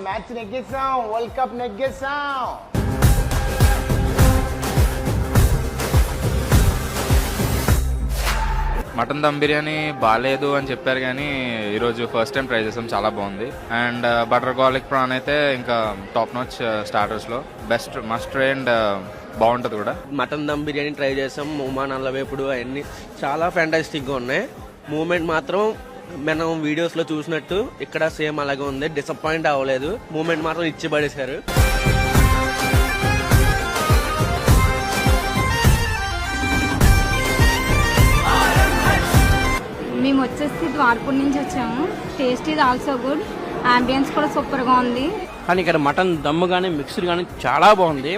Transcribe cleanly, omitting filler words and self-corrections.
Match నెగ్గేసాం, world cup నెగ్గేసాం. Mutton dum biryani బాగాలేదు అని చెప్పారు కానీ ఈరోజు ఫస్ట్ టైం ట్రై చేసాం, చాలా బాగుంది. అండ్ బటర్ గార్లిక్ ప్రాన్ అయితే ఇంకా టాప్ నాచ్ స్టార్టర్స్లో బెస్ట్ మస్ట్ ట్రై అండ్ బాగుంటుంది కూడా. మటన్ దమ్ బిర్యానీ ట్రై చేసాం, ఉమా నల్లవేపుడు అవన్నీ చాలా ఫ్యాంటాస్టిక్గా ఉన్నాయి. మూమెంట్ మాత్రం మనం వీడియోస్లో చూసినట్టు ఇక్కడ సేమ్ అలాగే ఉంది, డిసప్పాయింట్ అవ్వలేదు. మూమెంట్ మాత్రం ఇచ్చి పడేశారు. మేము వచ్చేసి ద్వారపూర్ నుంచి వచ్చాము. టేస్ట్ ఇది ఆల్సో గుడ్, అంబియన్స్ కూడా సూపర్ గా ఉంది. కానీ ఇక్కడ మటన్ దమ్ము కానీ మిక్స్డ్ కానీ చాలా బాగుంది.